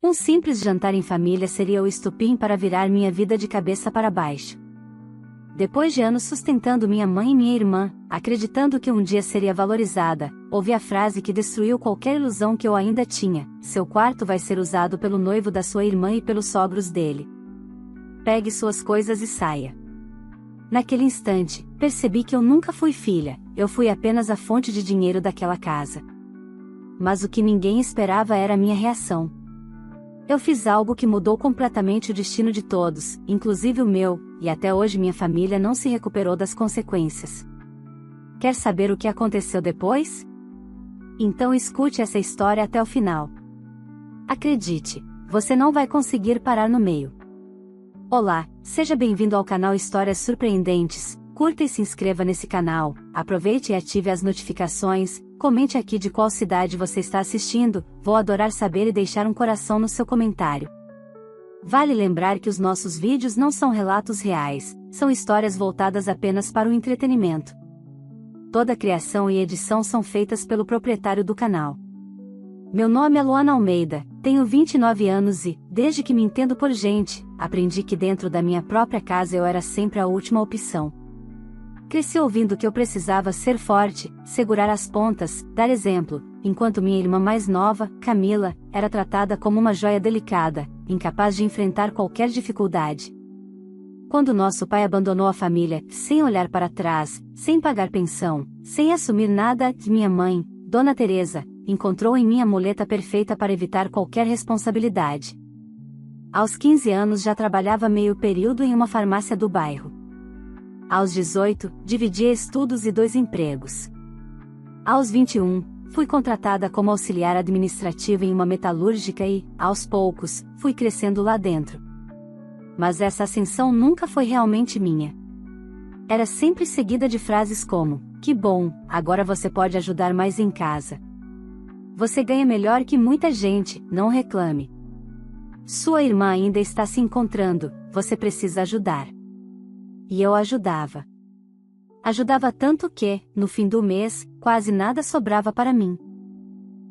Um simples jantar em família seria o estopim para virar minha vida de cabeça para baixo. Depois de anos sustentando minha mãe e minha irmã, acreditando que um dia seria valorizada, ouvi a frase que destruiu qualquer ilusão que eu ainda tinha: seu quarto vai ser usado pelo noivo da sua irmã e pelos sogros dele. Pegue suas coisas e saia. Naquele instante, percebi que eu nunca fui filha, eu fui apenas a fonte de dinheiro daquela casa. Mas o que ninguém esperava era a minha reação. Eu fiz algo que mudou completamente o destino de todos, inclusive o meu, e até hoje minha família não se recuperou das consequências. Quer saber o que aconteceu depois? Então escute essa história até o final. Acredite, você não vai conseguir parar no meio. Olá, seja bem-vindo ao canal Histórias Surpreendentes. Curta e se inscreva nesse canal, aproveite e ative as notificações, comente aqui de qual cidade você está assistindo, vou adorar saber e deixar um coração no seu comentário. Vale lembrar que os nossos vídeos não são relatos reais, são histórias voltadas apenas para o entretenimento. Toda a criação e edição são feitas pelo proprietário do canal. Meu nome é Luana Almeida, tenho 29 anos e, desde que me entendo por gente, aprendi que dentro da minha própria casa eu era sempre a última opção. Cresci ouvindo que eu precisava ser forte, segurar as pontas, dar exemplo, enquanto minha irmã mais nova, Camila, era tratada como uma joia delicada, incapaz de enfrentar qualquer dificuldade. Quando nosso pai abandonou a família, sem olhar para trás, sem pagar pensão, sem assumir nada, minha mãe, Dona Teresa, encontrou em mim a muleta perfeita para evitar qualquer responsabilidade. Aos 15 anos já trabalhava meio período em uma farmácia do bairro. Aos 18, dividia estudos e 2 empregos. Aos 21, fui contratada como auxiliar administrativa em uma metalúrgica e, aos poucos, fui crescendo lá dentro. Mas essa ascensão nunca foi realmente minha. Era sempre seguida de frases como: que bom, agora você pode ajudar mais em casa. Você ganha melhor que muita gente, não reclame. Sua irmã ainda está se encontrando, você precisa ajudar. E eu ajudava. Ajudava tanto que, no fim do mês, quase nada sobrava para mim.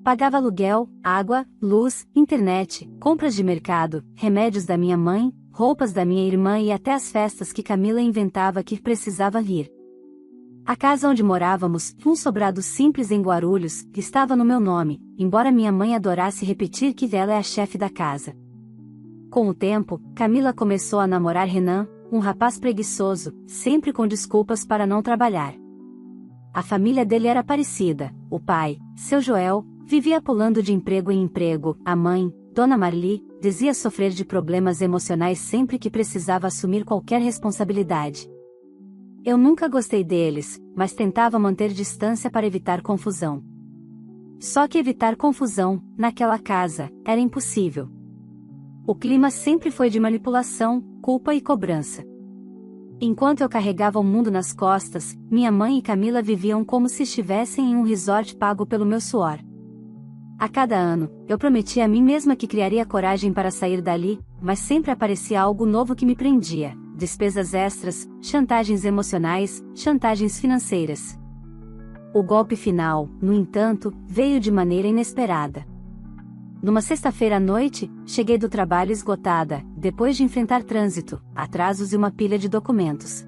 Pagava aluguel, água, luz, internet, compras de mercado, remédios da minha mãe, roupas da minha irmã e até as festas que Camila inventava que precisava ir. A casa onde morávamos, um sobrado simples em Guarulhos, estava no meu nome, embora minha mãe adorasse repetir que ela é a chefe da casa. Com o tempo, Camila começou a namorar Renan, um rapaz preguiçoso, sempre com desculpas para não trabalhar. A família dele era parecida, o pai, seu Joel, vivia pulando de emprego em emprego, a mãe, Dona Marli, dizia sofrer de problemas emocionais sempre que precisava assumir qualquer responsabilidade. Eu nunca gostei deles, mas tentava manter distância para evitar confusão. Só que evitar confusão, naquela casa, era impossível. O clima sempre foi de manipulação, culpa e cobrança. Enquanto eu carregava o mundo nas costas, minha mãe e Camila viviam como se estivessem em um resort pago pelo meu suor. A cada ano, eu prometia a mim mesma que criaria coragem para sair dali, mas sempre aparecia algo novo que me prendia: despesas extras, chantagens emocionais, chantagens financeiras. O golpe final, no entanto, veio de maneira inesperada. Numa sexta-feira à noite, cheguei do trabalho esgotada, depois de enfrentar trânsito, atrasos e uma pilha de documentos.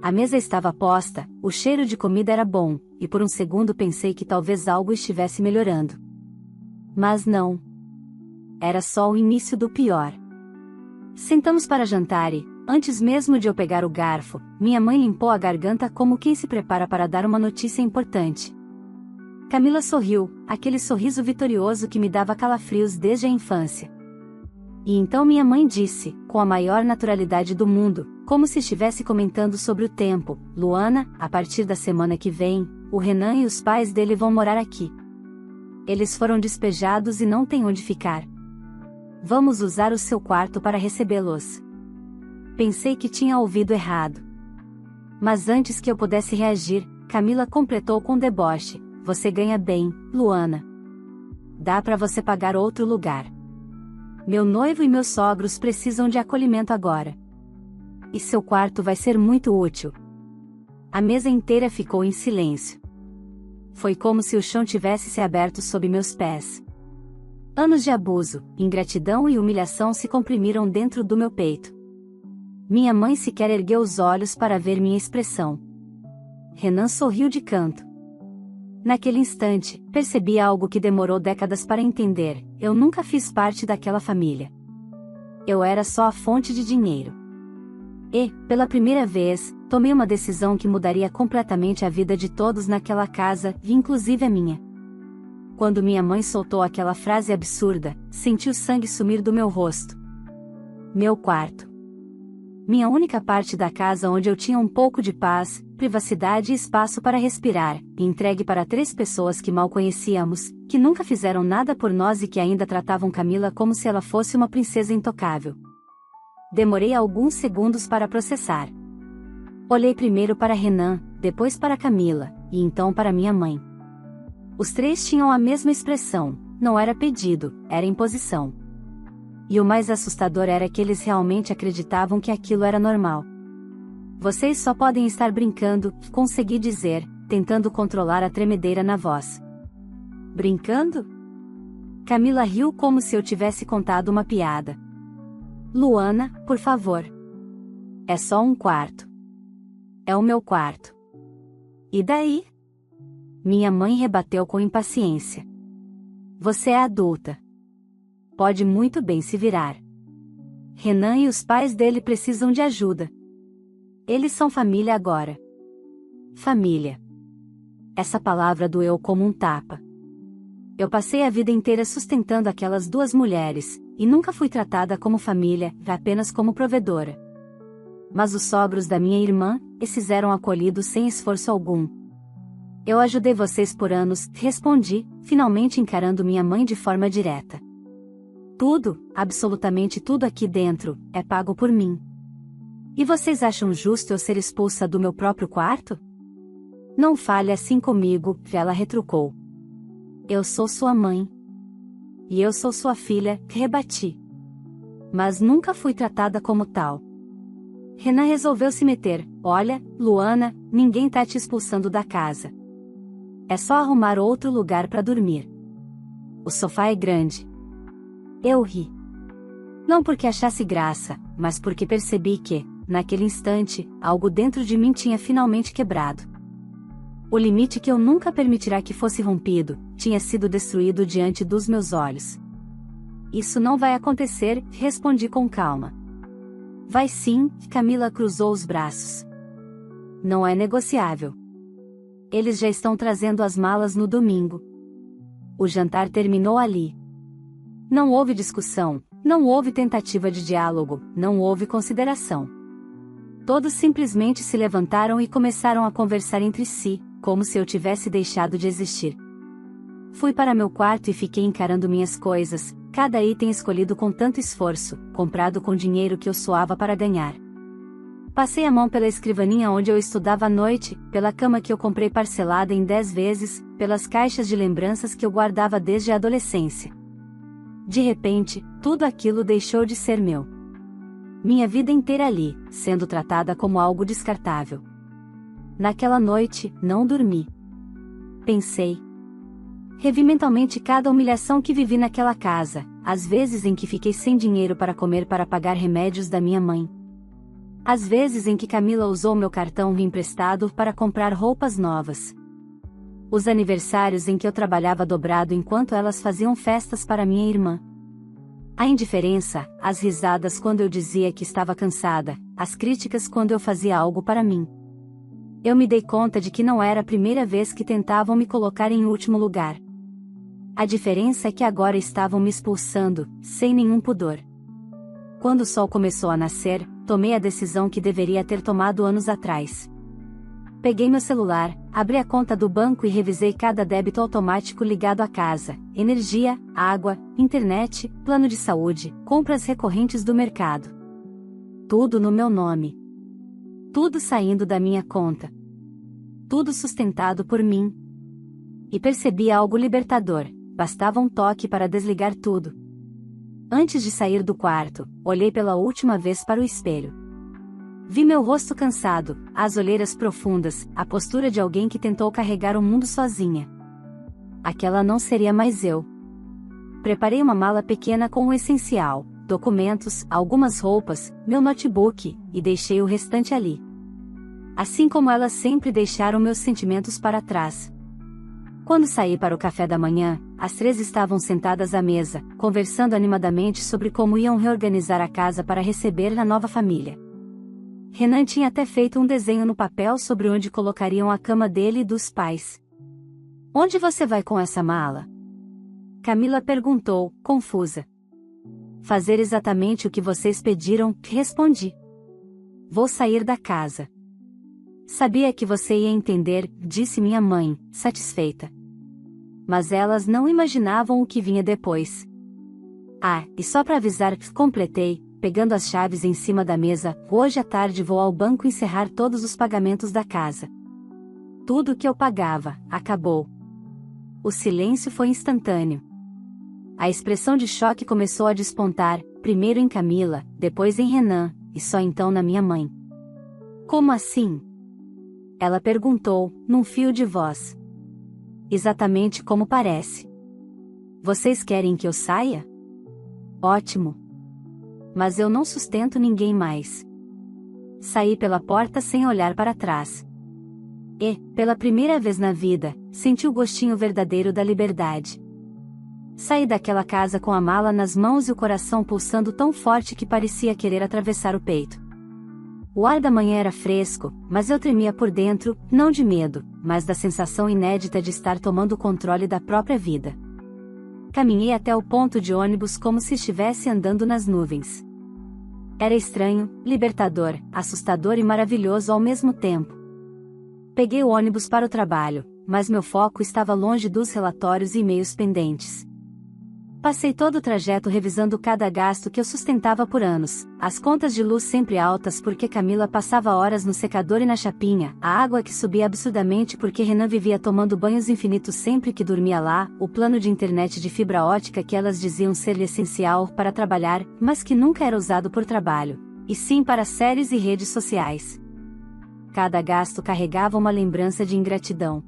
A mesa estava posta, o cheiro de comida era bom, e por um segundo pensei que talvez algo estivesse melhorando. Mas não. Era só o início do pior. Sentamos para jantar e, antes mesmo de eu pegar o garfo, minha mãe limpou a garganta como quem se prepara para dar uma notícia importante. Camila sorriu, aquele sorriso vitorioso que me dava calafrios desde a infância. E então minha mãe disse, com a maior naturalidade do mundo, como se estivesse comentando sobre o tempo: Luana, a partir da semana que vem, o Renan e os pais dele vão morar aqui. Eles foram despejados e não têm onde ficar. Vamos usar o seu quarto para recebê-los. Pensei que tinha ouvido errado. Mas antes que eu pudesse reagir, Camila completou com deboche: você ganha bem, Luana. Dá para você pagar outro lugar. Meu noivo e meus sogros precisam de acolhimento agora. E seu quarto vai ser muito útil. A mesa inteira ficou em silêncio. Foi como se o chão tivesse se aberto sob meus pés. Anos de abuso, ingratidão e humilhação se comprimiram dentro do meu peito. Minha mãe sequer ergueu os olhos para ver minha expressão. Renan sorriu de canto. Naquele instante, percebi algo que demorou décadas para entender: eu nunca fiz parte daquela família. Eu era só a fonte de dinheiro. E, pela primeira vez, tomei uma decisão que mudaria completamente a vida de todos naquela casa, inclusive a minha. Quando minha mãe soltou aquela frase absurda, senti o sangue sumir do meu rosto. Meu quarto. Minha única parte da casa onde eu tinha um pouco de paz, privacidade e espaço para respirar, entregue para 3 pessoas que mal conhecíamos, que nunca fizeram nada por nós e que ainda tratavam Camila como se ela fosse uma princesa intocável. Demorei alguns segundos para processar. Olhei primeiro para Renan, depois para Camila, e então para minha mãe. Os 3 tinham a mesma expressão: não era pedido, era imposição. E o mais assustador era que eles realmente acreditavam que aquilo era normal. Vocês só podem estar brincando, consegui dizer, tentando controlar a tremedeira na voz. Brincando? Camila riu como se eu tivesse contado uma piada. Luana, por favor. É só um quarto. É o meu quarto. E daí? Minha mãe rebateu com impaciência. Você é adulta. Pode muito bem se virar. Renan e os pais dele precisam de ajuda. Eles são família agora. Família. Essa palavra doeu como um tapa. Eu passei a vida inteira sustentando aquelas 2 mulheres, e nunca fui tratada como família, apenas como provedora. Mas os sogros da minha irmã, esses eram acolhidos sem esforço algum. Eu ajudei vocês por anos, respondi, finalmente encarando minha mãe de forma direta. Tudo, absolutamente tudo aqui dentro, é pago por mim. E vocês acham justo eu ser expulsa do meu próprio quarto? Não fale assim comigo, ela retrucou. Eu sou sua mãe. E eu sou sua filha, rebati. Mas nunca fui tratada como tal. Renan resolveu se meter. Olha, Luana, ninguém tá te expulsando da casa. É só arrumar outro lugar para dormir. O sofá é grande. Eu ri. Não porque achasse graça, mas porque percebi que, naquele instante, algo dentro de mim tinha finalmente quebrado. O limite que eu nunca permitirá que fosse rompido, tinha sido destruído diante dos meus olhos. Isso não vai acontecer, respondi com calma. Vai sim, Camila cruzou os braços. Não é negociável. Eles já estão trazendo as malas no domingo. O jantar terminou ali. Não houve discussão, não houve tentativa de diálogo, não houve consideração. Todos simplesmente se levantaram e começaram a conversar entre si, como se eu tivesse deixado de existir. Fui para meu quarto e fiquei encarando minhas coisas, cada item escolhido com tanto esforço, comprado com dinheiro que eu suava para ganhar. Passei a mão pela escrivaninha onde eu estudava à noite, pela cama que eu comprei parcelada em 10 vezes, pelas caixas de lembranças que eu guardava desde a adolescência. De repente, tudo aquilo deixou de ser meu. Minha vida inteira ali, sendo tratada como algo descartável. Naquela noite, não dormi. Pensei. Revi mentalmente cada humilhação que vivi naquela casa, as vezes em que fiquei sem dinheiro para comer para pagar remédios da minha mãe. As vezes em que Camila usou meu cartão emprestado para comprar roupas novas. Os aniversários em que eu trabalhava dobrado enquanto elas faziam festas para minha irmã. A indiferença, as risadas quando eu dizia que estava cansada, as críticas quando eu fazia algo para mim. Eu me dei conta de que não era a primeira vez que tentavam me colocar em último lugar. A diferença é que agora estavam me expulsando, sem nenhum pudor. Quando o sol começou a nascer, tomei a decisão que deveria ter tomado anos atrás. Peguei meu celular, abri a conta do banco e revisei cada débito automático ligado à casa, energia, água, internet, plano de saúde, compras recorrentes do mercado. Tudo no meu nome. Tudo saindo da minha conta. Tudo sustentado por mim. E percebi algo libertador, bastava um toque para desligar tudo. Antes de sair do quarto, olhei pela última vez para o espelho. Vi meu rosto cansado, as olheiras profundas, a postura de alguém que tentou carregar o mundo sozinha. Aquela não seria mais eu. preparei uma mala pequena com o essencial, documentos, algumas roupas, meu notebook, e deixei o restante ali. Assim como elas sempre deixaram meus sentimentos para trás. Quando saí para o café da manhã, as 3 estavam sentadas à mesa, conversando animadamente sobre como iam reorganizar a casa para receber a nova família. Renan tinha até feito um desenho no papel sobre onde colocariam a cama dele e dos pais. "Onde você vai com essa mala?" Camila perguntou, confusa. "Fazer exatamente o que vocês pediram", respondi. "Vou sair da casa." "Sabia que você ia entender", disse minha mãe, satisfeita. Mas elas não imaginavam o que vinha depois. "Ah, e só para avisar", completei, pegando as chaves em cima da mesa, "hoje à tarde vou ao banco encerrar todos os pagamentos da casa." Tudo que eu pagava, acabou. O silêncio foi instantâneo. A expressão de choque começou a despontar, primeiro em Camila, depois em Renan, e só então na minha mãe. "Como assim?" Ela perguntou, num fio de voz. "Exatamente como parece. Vocês querem que eu saia? Ótimo. Mas eu não sustento ninguém mais." Saí pela porta sem olhar para trás. E, pela primeira vez na vida, senti o gostinho verdadeiro da liberdade. Saí daquela casa com a mala nas mãos e o coração pulsando tão forte que parecia querer atravessar o peito. O ar da manhã era fresco, mas eu tremia por dentro, não de medo, mas da sensação inédita de estar tomando o controle da própria vida. Caminhei até o ponto de ônibus como se estivesse andando nas nuvens. Era estranho, libertador, assustador e maravilhoso ao mesmo tempo. Peguei o ônibus para o trabalho, mas meu foco estava longe dos relatórios e e-mails pendentes. Passei todo o trajeto revisando cada gasto que eu sustentava por anos, as contas de luz sempre altas porque Camila passava horas no secador e na chapinha, a água que subia absurdamente porque Renan vivia tomando banhos infinitos sempre que dormia lá, o plano de internet de fibra ótica que elas diziam ser essencial para trabalhar, mas que nunca era usado por trabalho, e sim para séries e redes sociais. Cada gasto carregava uma lembrança de ingratidão.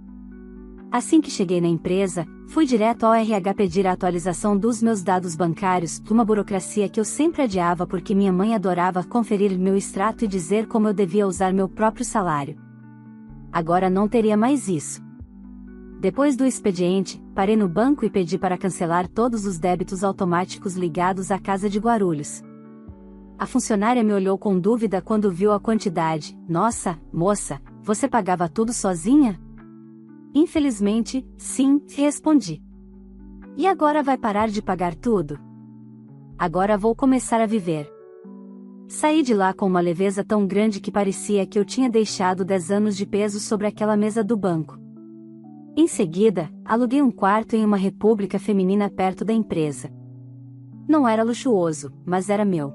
Assim que cheguei na empresa, fui direto ao RH pedir a atualização dos meus dados bancários, uma burocracia que eu sempre adiava porque minha mãe adorava conferir meu extrato e dizer como eu devia usar meu próprio salário. Agora não teria mais isso. Depois do expediente, parei no banco e pedi para cancelar todos os débitos automáticos ligados à casa de Guarulhos. A funcionária me olhou com dúvida quando viu a quantidade. "Nossa, moça, você pagava tudo sozinha?" "Infelizmente, sim", respondi. "E agora vai parar de pagar tudo?" "Agora vou começar a viver." Saí de lá com uma leveza tão grande que parecia que eu tinha deixado 10 anos de peso sobre aquela mesa do banco. Em seguida, aluguei um quarto em uma república feminina perto da empresa. Não era luxuoso, mas era meu.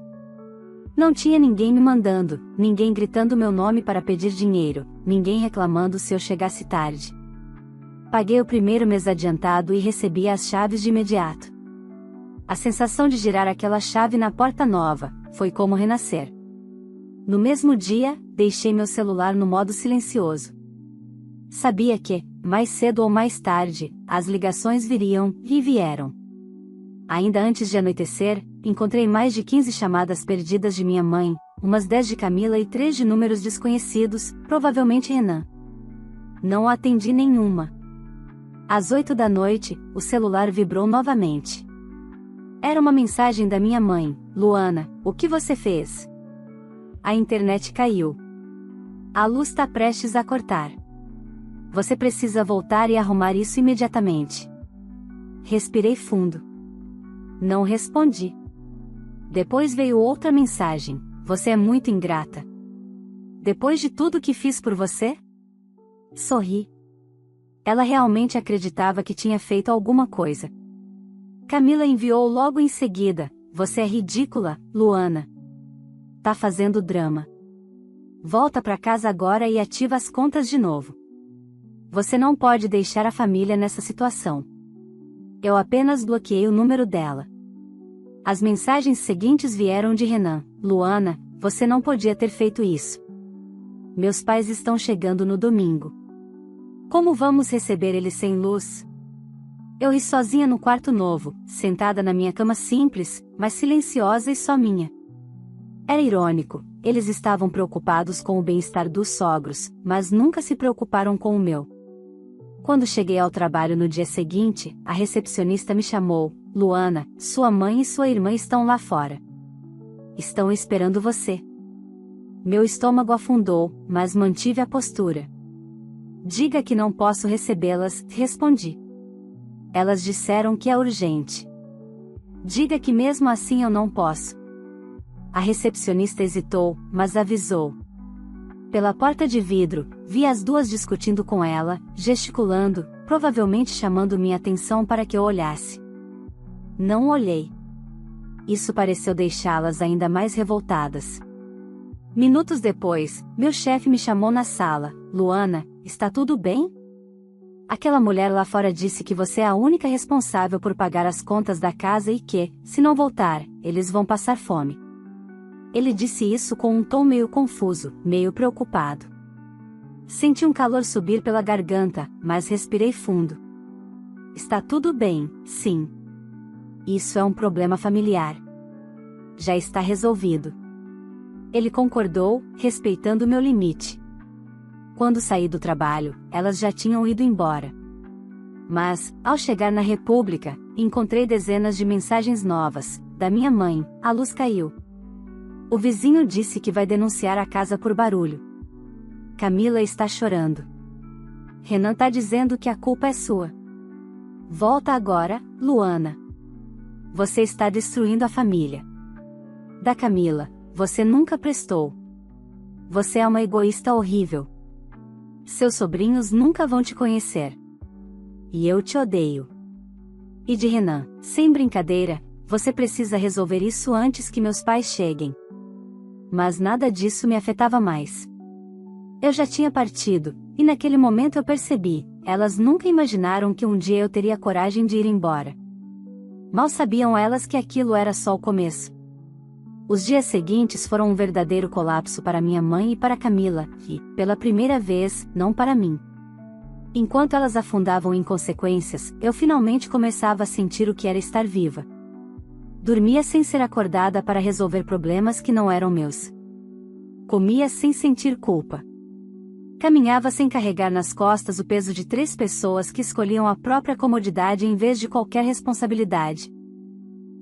Não tinha ninguém me mandando, ninguém gritando meu nome para pedir dinheiro, ninguém reclamando se eu chegasse tarde. Paguei o primeiro mês adiantado e recebi as chaves de imediato. A sensação de girar aquela chave na porta nova, foi como renascer. No mesmo dia, deixei meu celular no modo silencioso. Sabia que, mais cedo ou mais tarde, as ligações viriam, e vieram. Ainda antes de anoitecer, encontrei mais de 15 chamadas perdidas de minha mãe, umas 10 de Camila e 3 de números desconhecidos, provavelmente Renan. Não atendi nenhuma. Às 8 da noite, o celular vibrou novamente. Era uma mensagem da minha mãe: "Luana, o que você fez?" "A internet caiu. A luz está prestes a cortar. Você precisa voltar e arrumar isso imediatamente." Respirei fundo. Não respondi. Depois veio outra mensagem: "Você é muito ingrata. Depois de tudo que fiz por você?" Sorri. Ela realmente acreditava que tinha feito alguma coisa. Camila enviou logo em seguida: "Você é ridícula, Luana. Tá fazendo drama. Volta pra casa agora e ativa as contas de novo. Você não pode deixar a família nessa situação." Eu apenas bloqueei o número dela. As mensagens seguintes vieram de Renan: "Luana, você não podia ter feito isso. Meus pais estão chegando no domingo. Como vamos receber eles sem luz? Eu ri sozinha no quarto novo, sentada na minha cama simples, mas silenciosa e só minha. Era irônico, eles estavam preocupados com o bem-estar dos sogros, mas nunca se preocuparam com o meu. Quando cheguei ao trabalho no dia seguinte, a recepcionista me chamou: Luana, sua mãe e sua irmã estão lá fora. Estão esperando você. Meu estômago afundou, mas mantive a postura. Diga que não posso recebê-las, respondi. Elas disseram que é urgente. Diga que mesmo assim eu não posso. A recepcionista hesitou, mas avisou. Pela porta de vidro, vi as duas discutindo com ela, gesticulando, provavelmente chamando minha atenção para que eu olhasse. Não olhei. Isso pareceu deixá-las ainda mais revoltadas. Minutos depois, meu chefe me chamou na sala: Luana, está tudo bem? Aquela mulher lá fora disse que você é a única responsável por pagar as contas da casa e que, se não voltar, eles vão passar fome. Ele disse isso com um tom meio confuso, meio preocupado. Senti um calor subir pela garganta, mas respirei fundo. Está tudo bem, sim. Isso é um problema familiar. Já está resolvido. Ele concordou, respeitando meu limite. Quando saí do trabalho, elas já tinham ido embora. Mas, ao chegar na República, encontrei dezenas de mensagens novas. Da minha mãe: a luz caiu. O vizinho disse que vai denunciar a casa por barulho. Camila está chorando. Renan tá dizendo que a culpa é sua. Volta agora, Luana. Você está destruindo a família. Da Camila: você nunca prestou. Você é uma egoísta horrível. Seus sobrinhos nunca vão te conhecer. E eu te odeio. E de Renan: sem brincadeira, você precisa resolver isso antes que meus pais cheguem. Mas nada disso me afetava mais. Eu já tinha partido, e naquele momento eu percebi: elas nunca imaginaram que um dia eu teria coragem de ir embora. Mal sabiam elas que aquilo era só o começo. Os dias seguintes foram um verdadeiro colapso para minha mãe e para Camila, e, pela primeira vez, não para mim. Enquanto elas afundavam em consequências, eu finalmente começava a sentir o que era estar viva. Dormia sem ser acordada para resolver problemas que não eram meus. Comia sem sentir culpa. Caminhava sem carregar nas costas o peso de 3 pessoas que escolhiam a própria comodidade em vez de qualquer responsabilidade.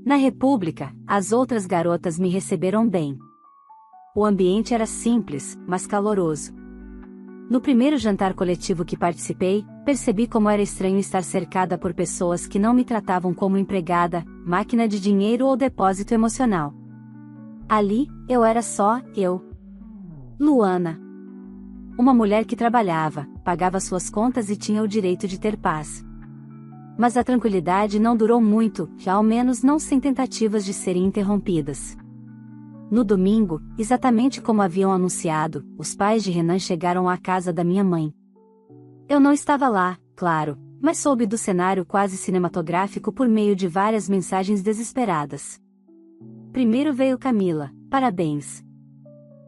Na República, as outras garotas me receberam bem. O ambiente era simples, mas caloroso. No primeiro jantar coletivo que participei, percebi como era estranho estar cercada por pessoas que não me tratavam como empregada, máquina de dinheiro ou depósito emocional. Ali, eu era só eu. Luana. Uma mulher que trabalhava, pagava suas contas e tinha o direito de ter paz. Mas a tranquilidade não durou muito, já ao menos não sem tentativas de serem interrompidas. No domingo, exatamente como haviam anunciado, os pais de Renan chegaram à casa da minha mãe. Eu não estava lá, claro, mas soube do cenário quase cinematográfico por meio de várias mensagens desesperadas. Primeiro veio Camila: parabéns.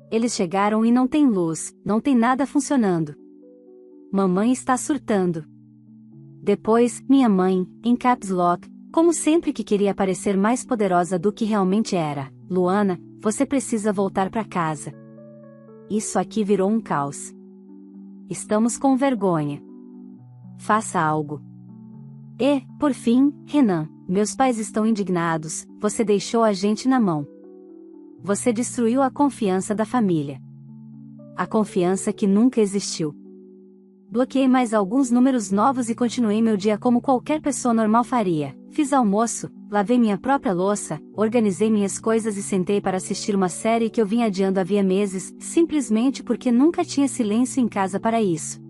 Eles chegaram e não tem luz, não tem nada funcionando. Mamãe está surtando. Depois, minha mãe, em caps lock, como sempre que queria parecer mais poderosa do que realmente era: Luana, você precisa voltar para casa. Isso aqui virou um caos. Estamos com vergonha. Faça algo. E, por fim, Renan: meus pais estão indignados, você deixou a gente na mão. Você destruiu a confiança da família. A confiança que nunca existiu. Bloqueei mais alguns números novos e continuei meu dia como qualquer pessoa normal faria. Fiz almoço, lavei minha própria louça, organizei minhas coisas e sentei para assistir uma série que eu vinha adiando havia meses, simplesmente porque nunca tinha silêncio em casa para isso.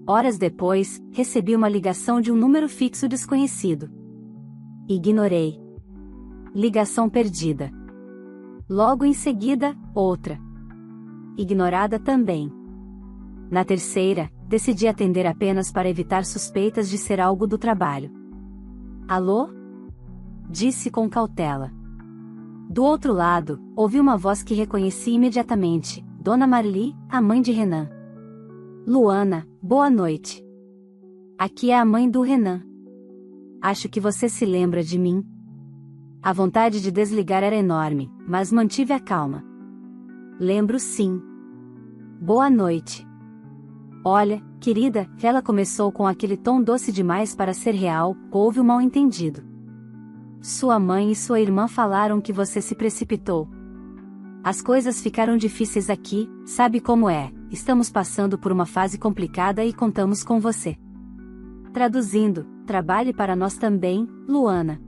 Horas depois, recebi uma ligação de um número fixo desconhecido. Ignorei. Ligação perdida. Logo em seguida, outra. Ignorada também. Na terceira, decidi atender apenas para evitar suspeitas de ser algo do trabalho. Alô? Disse com cautela. Do outro lado, ouvi uma voz que reconheci imediatamente: Dona Marli, a mãe de Renan. Luana, boa noite. Aqui é a mãe do Renan. acho que você se lembra de mim. A vontade de desligar era enorme, mas mantive a calma. Lembro sim. Boa noite. Olha, querida, ela começou com aquele tom doce demais para ser real, houve um mal-entendido. Sua mãe e sua irmã falaram que você se precipitou. As coisas ficaram difíceis aqui, sabe como é, estamos passando por uma fase complicada e contamos com você. Traduzindo, trabalhe para nós também, Luana.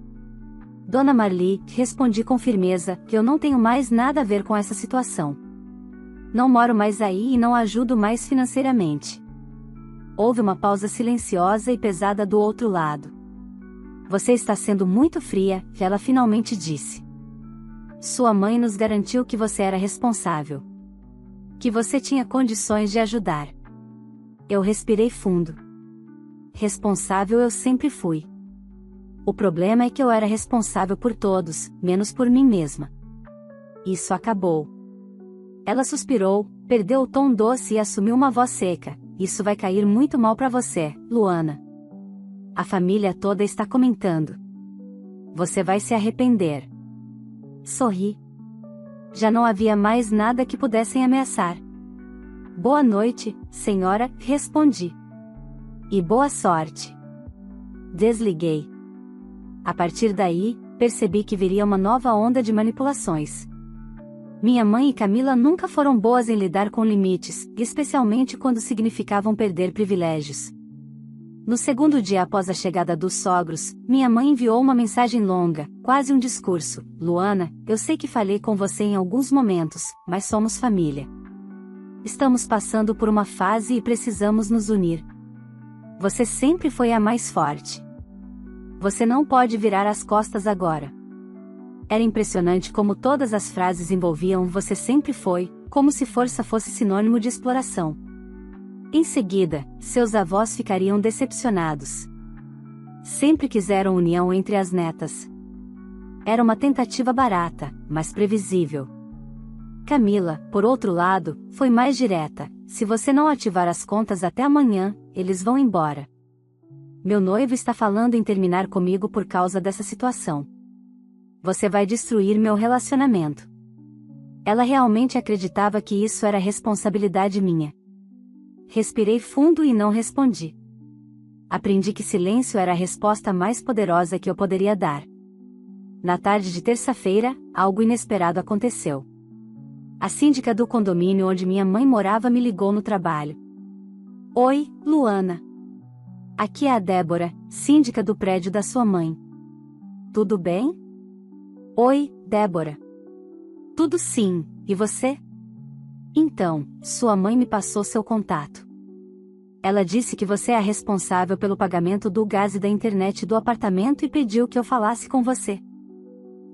Dona Marli, respondi com firmeza, que eu não tenho mais nada a ver com essa situação. Não moro mais aí e não ajudo mais financeiramente. Houve uma pausa silenciosa e pesada do outro lado. Você está sendo muito fria, ela finalmente disse. Sua mãe nos garantiu que você era responsável. Que você tinha condições de ajudar. Eu respirei fundo. Responsável eu sempre fui. O problema é que eu era responsável por todos, menos por mim mesma. Isso acabou. Ela suspirou, perdeu o tom doce e assumiu uma voz seca. Isso vai cair muito mal para você, Luana. A família toda está comentando. Você vai se arrepender. Sorri. Já não havia mais nada que pudessem ameaçar. Boa noite, senhora, respondi. E boa sorte. Desliguei. A partir daí, percebi que viria uma nova onda de manipulações. Minha mãe e Camila nunca foram boas em lidar com limites, especialmente quando significavam perder privilégios. No segundo dia após a chegada dos sogros, minha mãe enviou uma mensagem longa, quase um discurso. Luana, eu sei que falhei com você em alguns momentos, mas somos família. Estamos passando por uma fase e precisamos nos unir. Você sempre foi a mais forte. Você não pode virar as costas agora. Era impressionante como todas as frases envolviam "você sempre foi", como se força fosse sinônimo de exploração. Em seguida, seus avós ficariam decepcionados. Sempre quiseram união entre as netas. Era uma tentativa barata, mas previsível. Camila, por outro lado, foi mais direta: se você não ativar as contas até amanhã, eles vão embora. Meu noivo está falando em terminar comigo por causa dessa situação. Você vai destruir meu relacionamento. Ela realmente acreditava que isso era responsabilidade minha. Respirei fundo e não respondi. Aprendi que silêncio era a resposta mais poderosa que eu poderia dar. Na tarde de terça-feira, algo inesperado aconteceu. A síndica do condomínio onde minha mãe morava me ligou no trabalho. Oi, Luana. Aqui é a Débora, síndica do prédio da sua mãe. Tudo bem? Oi, Débora. Tudo sim, e você? Então, sua mãe me passou seu contato. Ela disse que você é a responsável pelo pagamento do gás e da internet do apartamento e pediu que eu falasse com você.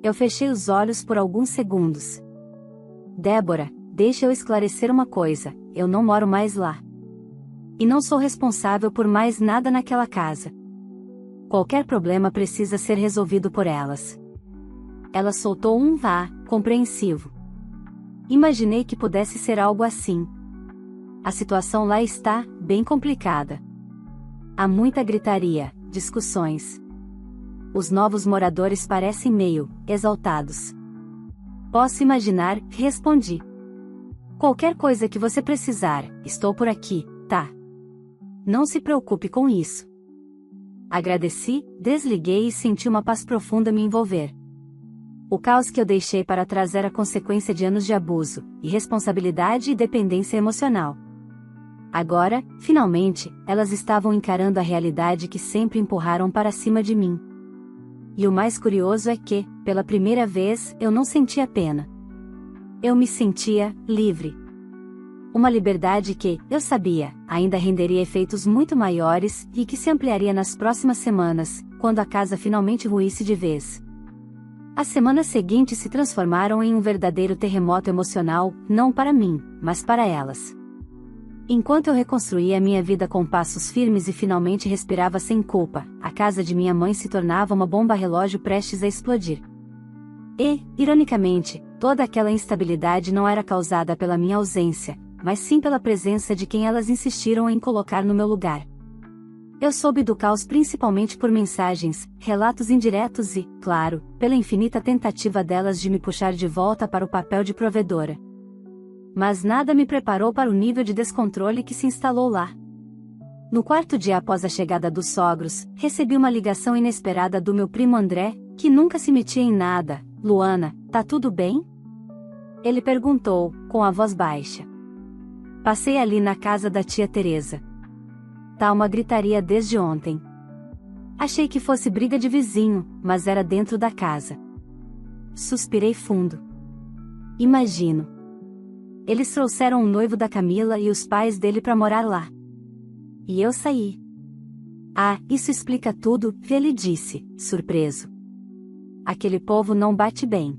Eu fechei os olhos por alguns segundos. Débora, deixa eu esclarecer uma coisa, eu não moro mais lá. E não sou responsável por mais nada naquela casa. Qualquer problema precisa ser resolvido por elas. Ela soltou um vá, compreensivo. Imaginei que pudesse ser algo assim. A situação lá está bem complicada. Há muita gritaria, discussões. Os novos moradores parecem meio exaltados. Posso imaginar, respondi. Qualquer coisa que você precisar, estou por aqui, tá? Não se preocupe com isso. Agradeci, desliguei e senti uma paz profunda me envolver. O caos que eu deixei para trás era consequência de anos de abuso, irresponsabilidade e dependência emocional. Agora, finalmente, elas estavam encarando a realidade que sempre empurraram para cima de mim. E o mais curioso é que, pela primeira vez, eu não sentia pena. Eu me sentia livre. Uma liberdade que, eu sabia, ainda renderia efeitos muito maiores e que se ampliaria nas próximas semanas, quando a casa finalmente ruísse de vez. As semanas seguintes se transformaram em um verdadeiro terremoto emocional, não para mim, mas para elas. Enquanto eu reconstruía minha vida com passos firmes e finalmente respirava sem culpa, a casa de minha mãe se tornava uma bomba relógio prestes a explodir. E, ironicamente, toda aquela instabilidade não era causada pela minha ausência, mas sim pela presença de quem elas insistiram em colocar no meu lugar. Eu soube do caos principalmente por mensagens, relatos indiretos e, claro, pela infinita tentativa delas de me puxar de volta para o papel de provedora. Mas nada me preparou para o nível de descontrole que se instalou lá. No quarto dia após a chegada dos sogros, recebi uma ligação inesperada do meu primo André, que nunca se metia em nada. Luana, tá tudo bem? Ele perguntou, com a voz baixa. Passei ali na casa da tia Teresa. Tá uma gritaria desde ontem. Achei que fosse briga de vizinho, mas era dentro da casa. Suspirei fundo. Imagino. Eles trouxeram o noivo da Camila e os pais dele pra morar lá. E eu saí. Ah, isso explica tudo, ele disse, surpreso. Aquele povo não bate bem.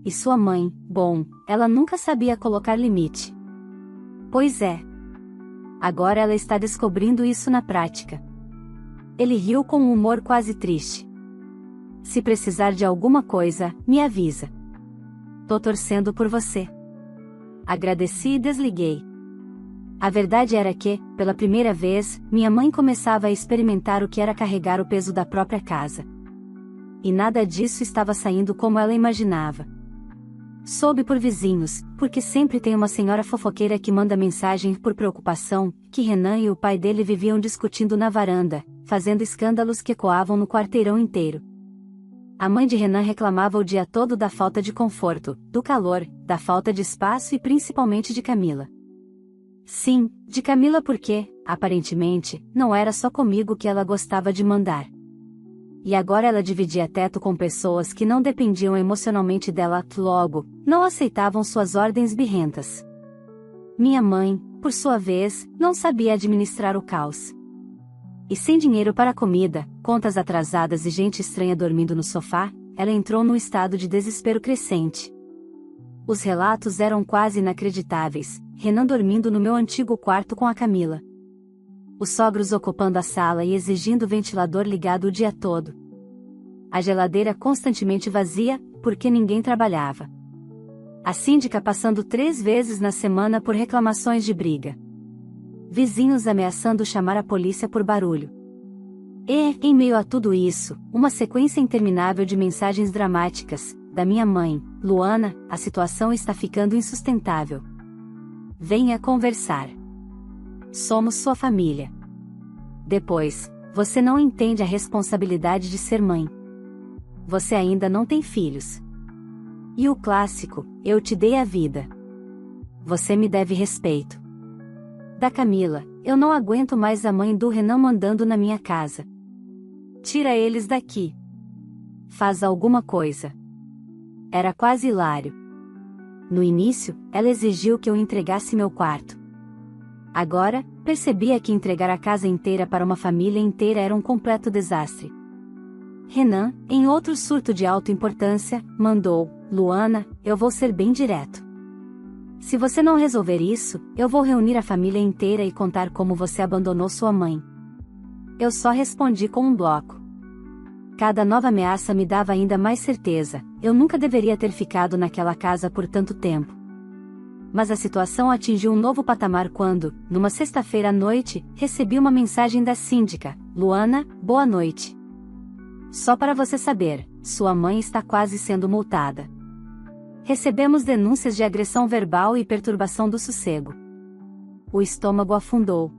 E sua mãe, bom, ela nunca sabia colocar limite. Pois é. Agora ela está descobrindo isso na prática. Ele riu com um humor quase triste. Se precisar de alguma coisa, me avisa. Tô torcendo por você. Agradeci e desliguei. A verdade era que, pela primeira vez, minha mãe começava a experimentar o que era carregar o peso da própria casa. E nada disso estava saindo como ela imaginava. Soube por vizinhos, porque sempre tem uma senhora fofoqueira que manda mensagem por preocupação, que Renan e o pai dele viviam discutindo na varanda, fazendo escândalos que ecoavam no quarteirão inteiro. A mãe de Renan reclamava o dia todo da falta de conforto, do calor, da falta de espaço e principalmente de Camila. Sim, de Camila porque, aparentemente, não era só comigo que ela gostava de mandar. E agora ela dividia teto com pessoas que não dependiam emocionalmente dela, logo, não aceitavam suas ordens birrentas. Minha mãe, por sua vez, não sabia administrar o caos. E sem dinheiro para comida, contas atrasadas e gente estranha dormindo no sofá, ela entrou num estado de desespero crescente. Os relatos eram quase inacreditáveis, Renan dormindo no meu antigo quarto com a Camila. Os sogros ocupando a sala e exigindo o ventilador ligado o dia todo. A geladeira constantemente vazia, porque ninguém trabalhava. A síndica passando 3 vezes na semana por reclamações de briga. Vizinhos ameaçando chamar a polícia por barulho. E, em meio a tudo isso, uma sequência interminável de mensagens dramáticas, da minha mãe, Luana, a situação está ficando insustentável. Venha conversar. Somos sua família. Depois, você não entende a responsabilidade de ser mãe. Você ainda não tem filhos. E o clássico, eu te dei a vida. Você me deve respeito. Da Camila, eu não aguento mais a mãe do Renan mandando na minha casa. Tira eles daqui. Faz alguma coisa. Era quase hilário. No início, ela exigiu que eu entregasse meu quarto. Agora, percebia que entregar a casa inteira para uma família inteira era um completo desastre. Renan, em outro surto de alta importância, mandou: Luana, eu vou ser bem direto. Se você não resolver isso, eu vou reunir a família inteira e contar como você abandonou sua mãe. Eu só respondi com um bloco. Cada nova ameaça me dava ainda mais certeza, eu nunca deveria ter ficado naquela casa por tanto tempo. Mas a situação atingiu um novo patamar quando, numa sexta-feira à noite, recebi uma mensagem da síndica: Luana, boa noite. Só para você saber, sua mãe está quase sendo multada. Recebemos denúncias de agressão verbal e perturbação do sossego. O estômago afundou.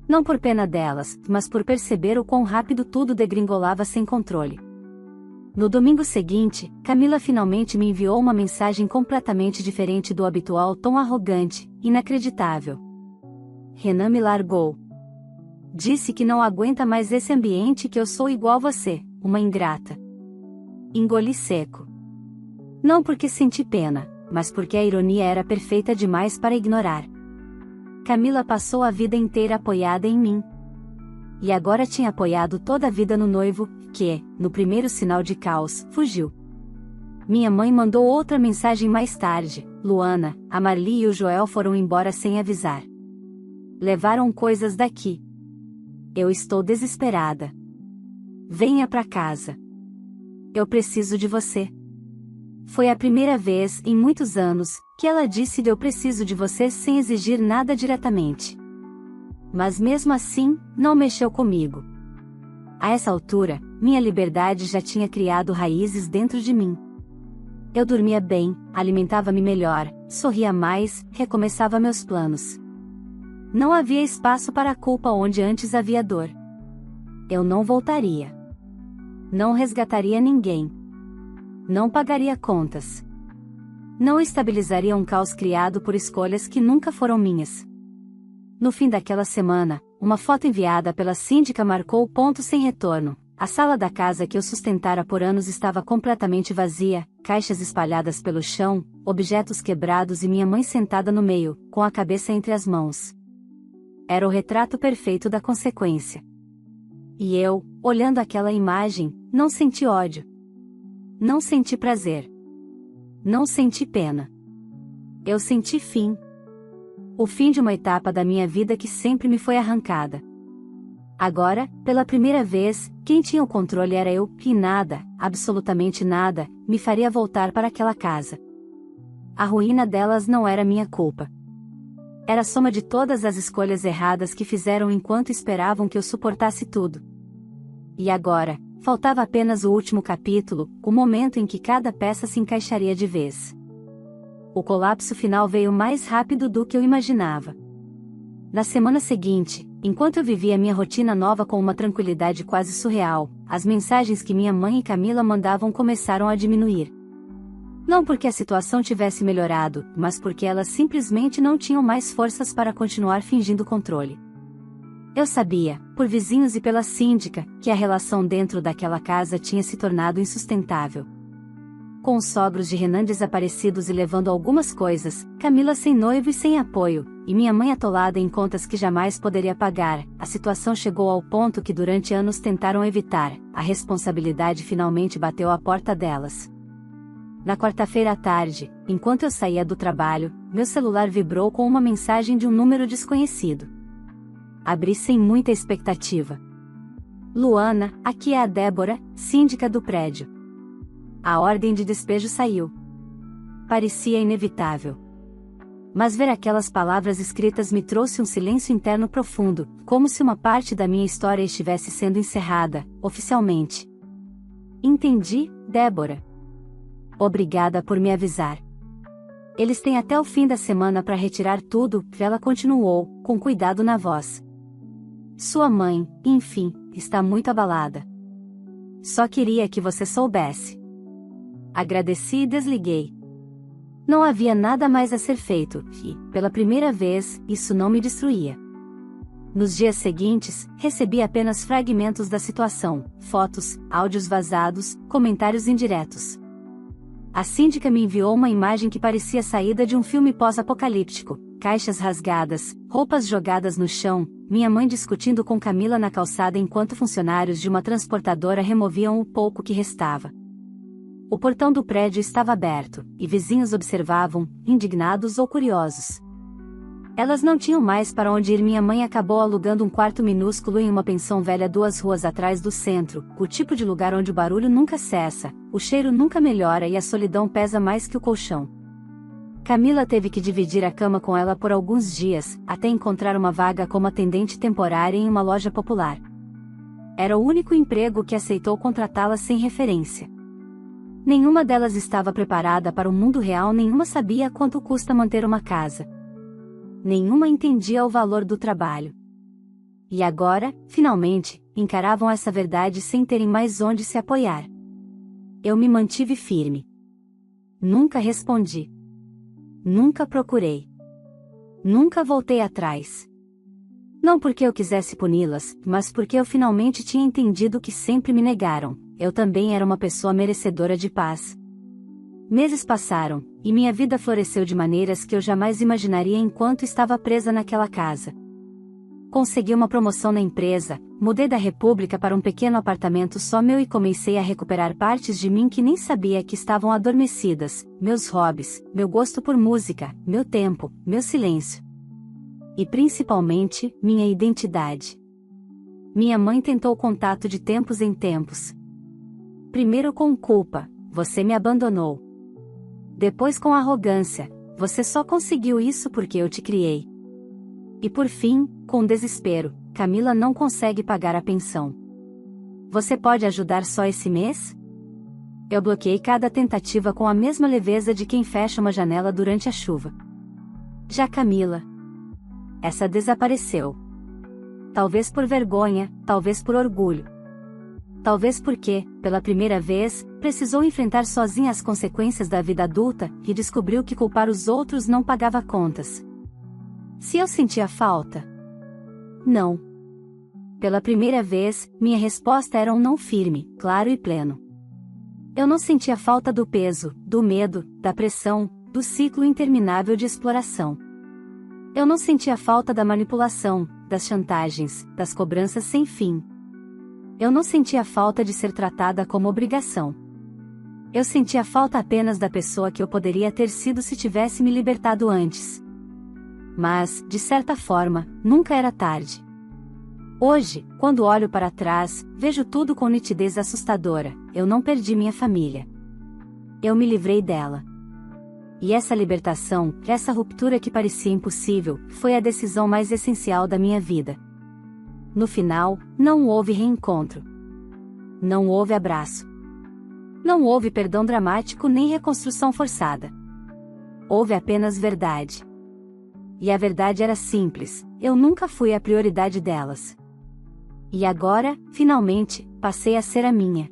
Não por pena delas, mas por perceber o quão rápido tudo degringolava sem controle. No domingo seguinte, Camila finalmente me enviou uma mensagem completamente diferente do habitual tom arrogante, inacreditável. Renan me largou. Disse que não aguenta mais esse ambiente e que eu sou igual você, uma ingrata. Engoli seco. Não porque senti pena, mas porque a ironia era perfeita demais para ignorar. Camila passou a vida inteira apoiada em mim. E agora tinha apoiado toda a vida no noivo, que, no primeiro sinal de caos, fugiu. Minha mãe mandou outra mensagem mais tarde: Luana, a Marli e o Joel foram embora sem avisar. Levaram coisas daqui. Eu estou desesperada. Venha pra casa. Eu preciso de você. Foi a primeira vez, em muitos anos, que ela disse: eu preciso de você sem exigir nada diretamente. Mas mesmo assim, não mexeu comigo. A essa altura, minha liberdade já tinha criado raízes dentro de mim. Eu dormia bem, alimentava-me melhor, sorria mais, recomeçava meus planos. Não havia espaço para a culpa onde antes havia dor. Eu não voltaria. Não resgataria ninguém. Não pagaria contas. Não estabilizaria um caos criado por escolhas que nunca foram minhas. No fim daquela semana, uma foto enviada pela síndica marcou o ponto sem retorno. A sala da casa que eu sustentara por anos estava completamente vazia, caixas espalhadas pelo chão, objetos quebrados e minha mãe sentada no meio, com a cabeça entre as mãos. Era o retrato perfeito da consequência. E eu, olhando aquela imagem, não senti ódio. Não senti prazer. Não senti pena. Eu senti fim. O fim de uma etapa da minha vida que sempre me foi arrancada. Agora, pela primeira vez, quem tinha o controle era eu, e nada, absolutamente nada, me faria voltar para aquela casa. A ruína delas não era minha culpa. Era a soma de todas as escolhas erradas que fizeram enquanto esperavam que eu suportasse tudo. E agora, faltava apenas o último capítulo, o momento em que cada peça se encaixaria de vez. O colapso final veio mais rápido do que eu imaginava. Na semana seguinte, enquanto eu vivia minha rotina nova com uma tranquilidade quase surreal, as mensagens que minha mãe e Camila mandavam começaram a diminuir. Não porque a situação tivesse melhorado, mas porque elas simplesmente não tinham mais forças para continuar fingindo controle. Eu sabia, por vizinhos e pela síndica, que a relação dentro daquela casa tinha se tornado insustentável. Com os sogros de Renan desaparecidos e levando algumas coisas, Camila sem noivo e sem apoio, e minha mãe atolada em contas que jamais poderia pagar, a situação chegou ao ponto que durante anos tentaram evitar, a responsabilidade finalmente bateu à porta delas. Na quarta-feira à tarde, enquanto eu saía do trabalho, meu celular vibrou com uma mensagem de um número desconhecido. Abri sem muita expectativa. Luana, aqui é a Débora, síndica do prédio. A ordem de despejo saiu. Parecia inevitável. Mas ver aquelas palavras escritas me trouxe um silêncio interno profundo, como se uma parte da minha história estivesse sendo encerrada, oficialmente. Entendi, Débora. Obrigada por me avisar. Eles têm até o fim da semana para retirar tudo, ela continuou, com cuidado na voz. Sua mãe, enfim, está muito abalada. Só queria que você soubesse. Agradeci e desliguei. Não havia nada mais a ser feito, e, pela primeira vez, isso não me destruía. Nos dias seguintes, recebi apenas fragmentos da situação, fotos, áudios vazados, comentários indiretos. A síndica me enviou uma imagem que parecia saída de um filme pós-apocalíptico, caixas rasgadas, roupas jogadas no chão, minha mãe discutindo com Camila na calçada enquanto funcionários de uma transportadora removiam o pouco que restava. O portão do prédio estava aberto, e vizinhos observavam, indignados ou curiosos. Elas não tinham mais para onde ir. Minha mãe acabou alugando um quarto minúsculo em uma pensão velha 2 ruas atrás do centro, o tipo de lugar onde o barulho nunca cessa, o cheiro nunca melhora e a solidão pesa mais que o colchão. Camila teve que dividir a cama com ela por alguns dias, até encontrar uma vaga como atendente temporária em uma loja popular. Era o único emprego que aceitou contratá-la sem referência. Nenhuma delas estava preparada para o mundo real, nenhuma sabia quanto custa manter uma casa. Nenhuma entendia o valor do trabalho. E agora, finalmente, encaravam essa verdade sem terem mais onde se apoiar. Eu me mantive firme. Nunca respondi. Nunca procurei. Nunca voltei atrás. Não porque eu quisesse puni-las, mas porque eu finalmente tinha entendido o que sempre me negaram. Eu também era uma pessoa merecedora de paz. Meses passaram, e minha vida floresceu de maneiras que eu jamais imaginaria enquanto estava presa naquela casa. Consegui uma promoção na empresa, mudei da República para um pequeno apartamento só meu e comecei a recuperar partes de mim que nem sabia que estavam adormecidas, meus hobbies, meu gosto por música, meu tempo, meu silêncio. E principalmente, minha identidade. Minha mãe tentou contato de tempos em tempos. Primeiro com culpa, você me abandonou. Depois com arrogância, você só conseguiu isso porque eu te criei. E por fim, com desespero, Camila não consegue pagar a pensão. Você pode ajudar só esse mês? Eu bloqueei cada tentativa com a mesma leveza de quem fecha uma janela durante a chuva. Já Camila, essa desapareceu. Talvez por vergonha, talvez por orgulho. Talvez porque, pela primeira vez, precisou enfrentar sozinha as consequências da vida adulta e descobriu que culpar os outros não pagava contas. Se eu sentia falta? Não. Pela primeira vez, minha resposta era um não firme, claro e pleno. Eu não sentia falta do peso, do medo, da pressão, do ciclo interminável de exploração. Eu não sentia falta da manipulação, das chantagens, das cobranças sem fim. Eu não sentia falta de ser tratada como obrigação. Eu sentia falta apenas da pessoa que eu poderia ter sido se tivesse me libertado antes. Mas, de certa forma, nunca era tarde. Hoje, quando olho para trás, vejo tudo com nitidez assustadora. Eu não perdi minha família. Eu me livrei dela. E essa libertação, essa ruptura que parecia impossível, foi a decisão mais essencial da minha vida. No final, não houve reencontro. Não houve abraço. Não houve perdão dramático nem reconstrução forçada. Houve apenas verdade. E a verdade era simples: eu nunca fui a prioridade delas. E agora, finalmente, passei a ser a minha.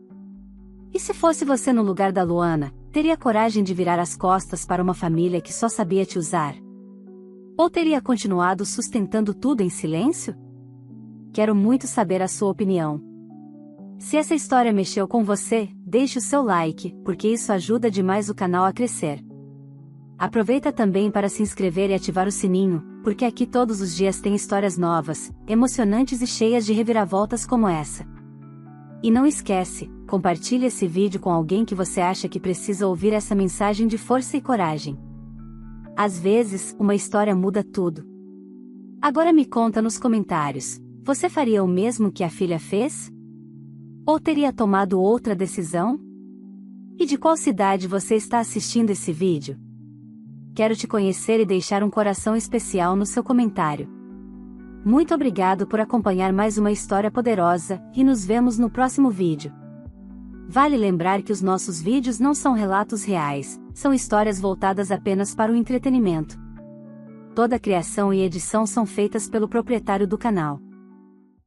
E se fosse você no lugar da Luana, teria coragem de virar as costas para uma família que só sabia te usar? Ou teria continuado sustentando tudo em silêncio? Quero muito saber a sua opinião. Se essa história mexeu com você, deixe o seu like, porque isso ajuda demais o canal a crescer. Aproveita também para se inscrever e ativar o sininho, porque aqui todos os dias tem histórias novas, emocionantes e cheias de reviravoltas como essa. E não esquece, compartilhe esse vídeo com alguém que você acha que precisa ouvir essa mensagem de força e coragem. Às vezes, uma história muda tudo. Agora me conta nos comentários, você faria o mesmo que a filha fez? Ou teria tomado outra decisão? E de qual cidade você está assistindo esse vídeo? Quero te conhecer e deixar um coração especial no seu comentário. Muito obrigado por acompanhar mais uma história poderosa, e nos vemos no próximo vídeo. Vale lembrar que os nossos vídeos não são relatos reais, são histórias voltadas apenas para o entretenimento. Toda criação e edição são feitas pelo proprietário do canal.